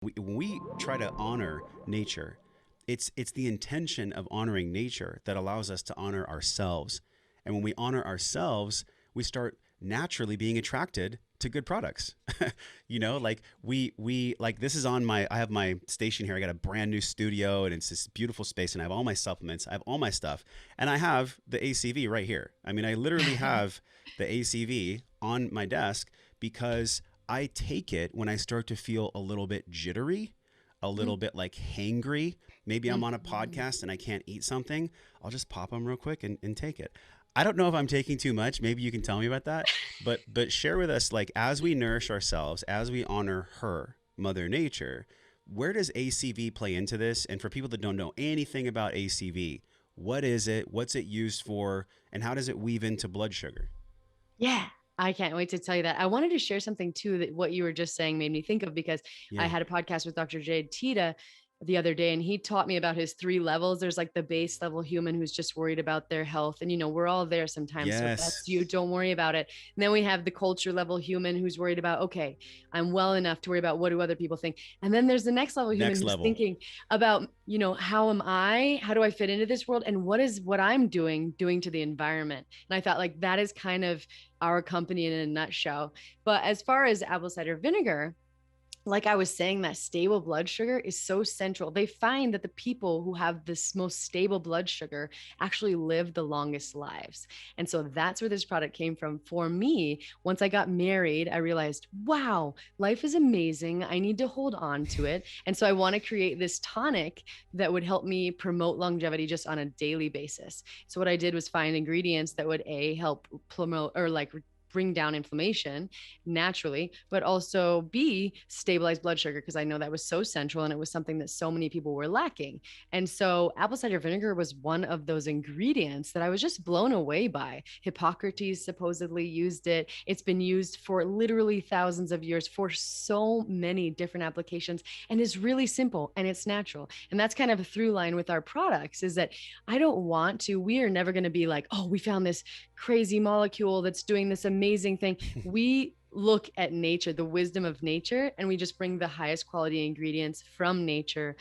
When we try to honor nature, it's the intention of honoring nature that allows us to honor ourselves. And when we honor ourselves, we start naturally being attracted to good products. Like we like this is on my I have my station here. I got a brand new studio and it's this beautiful space and I have all my supplements, I have all my stuff, and I have the ACV right here. I mean, I literally have the ACV on my desk because I take it when I start to feel a little bit jittery, a little bit like hangry. Maybe I'm on a Mhm. podcast and I can't eat something. I'll just pop them real quick and take it. I don't know if I'm taking too much. Maybe you can tell me about that. But share with us, like, as we nourish ourselves, as we honor her, Mother Nature, where does ACV play into this? And for people that don't know anything about ACV, what is it? What's it used for? And how does it weave into blood sugar? Yeah, I can't wait to tell you that. I wanted to share something too that what you were just saying made me think of because I Yeah. had a podcast with Dr. Jade Tita the other day and he taught me about his three levels. There's like the base level human who's just worried about their health. And, we're all there sometimes. So if Yes. that's you, don't worry about it. And then we have the culture level human who's worried about, okay, I'm well enough to worry about what do other people think. And then there's the next level human Next who's level. thinking about, how am I? How do I fit into this world? And what is what I'm doing to the environment? And I thought like that is kind of our company in a nutshell. But as far as apple cider vinegar, like I was saying, that stable blood sugar is so central. They find that the people who have this most stable blood sugar actually live the longest lives. And so that's where this product came from for me. Once I got married, I realized, wow, life is amazing. I need to hold on to it. And so I want to create this tonic that would help me promote longevity just on a daily basis. So what I did was find ingredients that would help promote or like bring down inflammation naturally, but also B, stabilize blood sugar, because I know that was so central and it was something that so many people were lacking. And so apple cider vinegar was one of those ingredients that I was just blown away by. Hippocrates supposedly used it. It's been used for literally thousands of years for so many different applications and is really simple and it's natural. And that's kind of a through line with our products is that I don't want to, we are never going to be like, oh, we found this crazy molecule that's doing this amazing thing. We look at nature, the wisdom of nature, and we just bring the highest quality ingredients from nature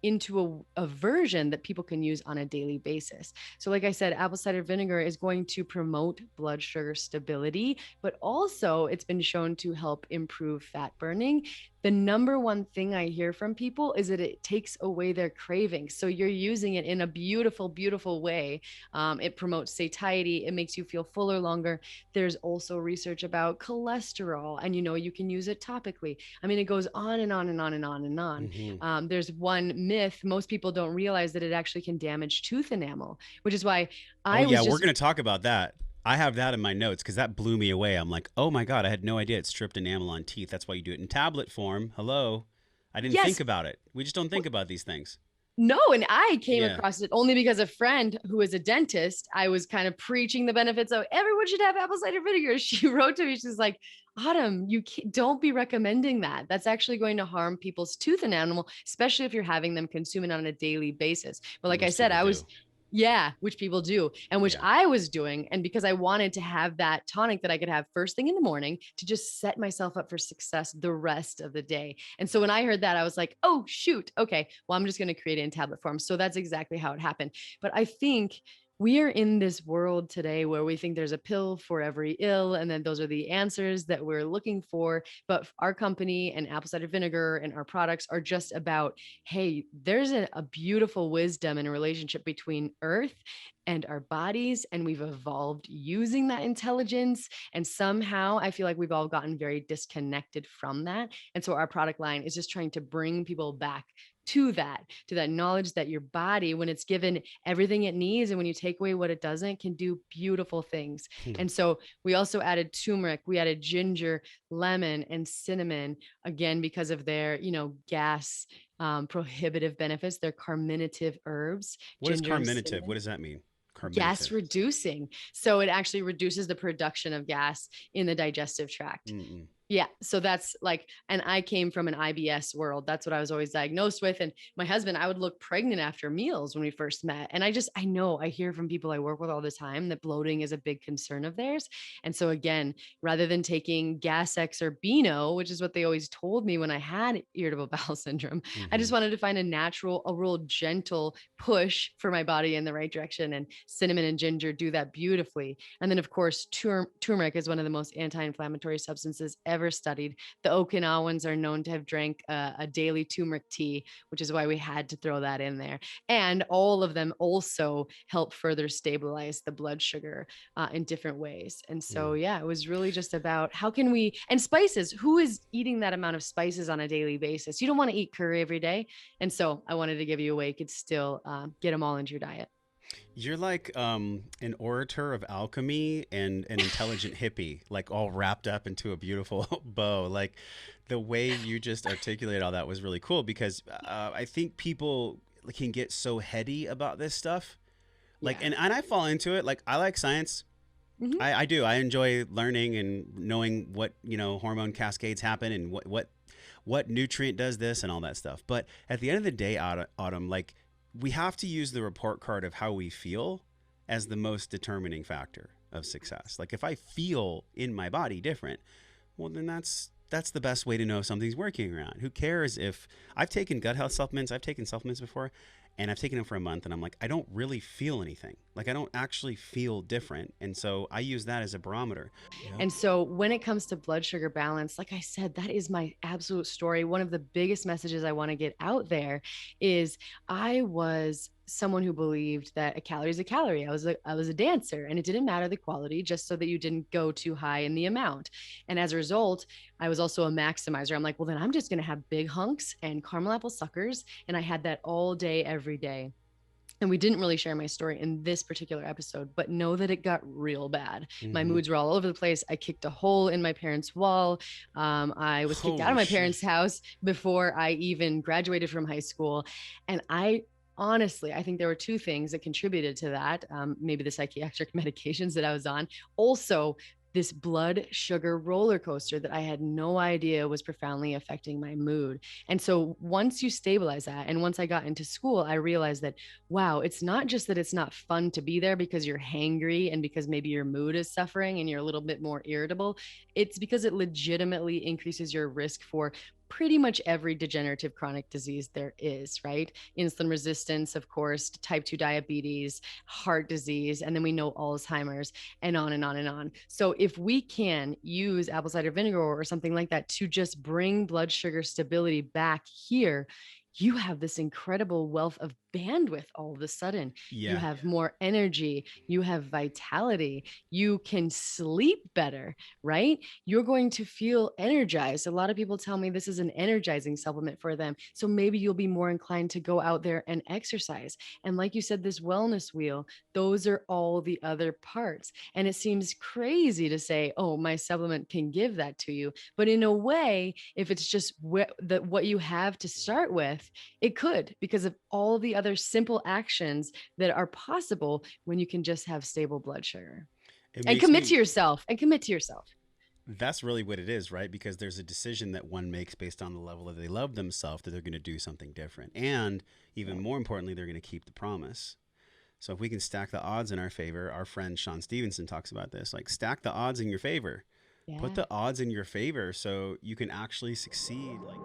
into a version that people can use on a daily basis. So, like I said, apple cider vinegar is going to promote blood sugar stability, but also it's been shown to help improve fat burning. The number one thing I hear from people is that it takes away their cravings. So you're using it in a beautiful, beautiful way. It promotes satiety. It makes you feel fuller longer. There's also research about cholesterol, and you can use it topically. I mean, it goes on and on and on and on and on. Hmm. There's one myth most people don't realize that it actually can damage tooth enamel, which is why Oh I yeah, was we're just gonna talk about that. I have that in my notes because that blew me away. I'm like, oh my god, I had no idea it stripped enamel on teeth. That's why you do it in tablet form. Hello, I didn't think yes. about it. We just don't think about these things. No, and I came Yeah. across it only because a friend who is a dentist, I was kind of preaching the benefits of everyone should have apple cider vinegar. She wrote to me, she's like, Autumn, don't be recommending that. That's actually going to harm people's tooth enamel, especially if you're having them consume it on a daily basis. But like I Most said, people I was do. yeah, which people do, and which Yeah. I was doing. And because I wanted to have that tonic that I could have first thing in the morning to just set myself up for success the rest of the day. And so when I heard that, I was like, oh, shoot. Okay. Well, I'm just going to create it in tablet form. So that's exactly how it happened. But I think we are in this world today where we think there's a pill for every ill, and then those are the answers that we're looking for. But our company and apple cider vinegar and our products are just about, hey, there's a beautiful wisdom and a relationship between earth and our bodies, and we've evolved using that intelligence, and somehow I feel like we've all gotten very disconnected from that. And so our product line is just trying to bring people back to that knowledge that your body, when it's given everything it needs and when you take away what it doesn't, can do beautiful things. And so we also added turmeric, we added ginger, lemon, and cinnamon, again because of their gas prohibitive benefits. They're carminative herbs, What is ginger and carminative? What cinnamon. does that mean? Gas Carminative. reducing. So it actually reduces the production of gas in the digestive tract. Mm-mm. Yeah. So that's like, and I came from an IBS world. That's what I was always diagnosed with. And my husband, I would look pregnant after meals when we first met. And I know, I hear from people I work with all the time that bloating is a big concern of theirs. And so again, rather than taking Gas X or Beano, which is what they always told me when I had irritable bowel syndrome, I just Hmm. wanted to find a real gentle push for my body in the right direction. And cinnamon and ginger do that beautifully. And then, of course, turmeric is one of the most anti-inflammatory substances ever studied. The Okinawans are known to have drank a daily turmeric tea, which is why we had to throw that in there. And all of them also help further stabilize the blood sugar in different ways. And so, yeah, it was really just about how can we, and spices, who is eating that amount of spices on a daily basis? You don't want to eat curry every day. And so I wanted to give you a way you could still get them all into your diet. You're like an orator of alchemy and an intelligent hippie, like all wrapped up into a beautiful bow. Like the way you just articulate all that was really cool because I think people can get so heady about this stuff. Like, Yeah. and I fall into it. Like, I like science. Hmm. I do. I enjoy learning and knowing what, hormone cascades happen and what nutrient does this and all that stuff. But at the end of the day, Autumn, like we have to use the report card of how we feel as the most determining factor of success. Like if I feel in my body different, well then that's the best way to know if something's working around. Who cares if I've taken gut health supplements, I've taken supplements before, and I've taken them for a month and I'm like, I don't really feel anything. Like I don't actually feel different. And so I use that as a barometer. Yep. And so when it comes to blood sugar balance, like I said, that is my absolute story. One of the biggest messages I want to get out there is I was someone who believed that a calorie is a calorie. I was a dancer and it didn't matter the quality just so that you didn't go too high in the amount. And as a result, I was also a maximizer. I'm like, well then I'm just going to have big hunks and caramel apple suckers and I had that all day every day. And we didn't really share my story in this particular episode, but know that it got real bad. My Mm-hmm. moods were all over the place. I kicked a hole in my parents' wall. I was kicked out of Holy my shit. parents' house before I even graduated from high school. And I honestly, I think there were two things that contributed to that. Maybe the psychiatric medications that I was on. Also, this blood sugar roller coaster that I had no idea was profoundly affecting my mood. And so once you stabilize that, and once I got into school, I realized that, wow, it's not just that it's not fun to be there because you're hangry and because maybe your mood is suffering and you're a little bit more irritable. It's because it legitimately increases your risk for pretty much every degenerative chronic disease there is, right? Insulin resistance, of course, type 2 diabetes, heart disease, and then we know Alzheimer's, and on and on and on. So if we can use apple cider vinegar or something like that to just bring blood sugar stability back here, you have this incredible wealth of bandwidth all of a sudden. You Yeah. have more energy, you have vitality, you can sleep better, right? You're going to feel energized. A lot of people tell me this is an energizing supplement for them. So maybe you'll be more inclined to go out there and exercise. And like you said, this wellness wheel, those are all the other parts. And it seems crazy to say, oh, my supplement can give that to you. But in a way, if it's just what you have to start with, it could, because of all the other simple actions that are possible when you can just have stable blood sugar It and makes commit to me yourself and commit to yourself. That's really what it is, right? Because there's a decision that one makes based on the level that they love themselves that they're going to do something different. And even Yeah. more importantly, they're going to keep the promise. So if we can stack the odds in our favor, our friend Sean Stevenson talks about this, like stack the odds in your favor. Put Yeah. the odds in your favor so you can actually succeed. Like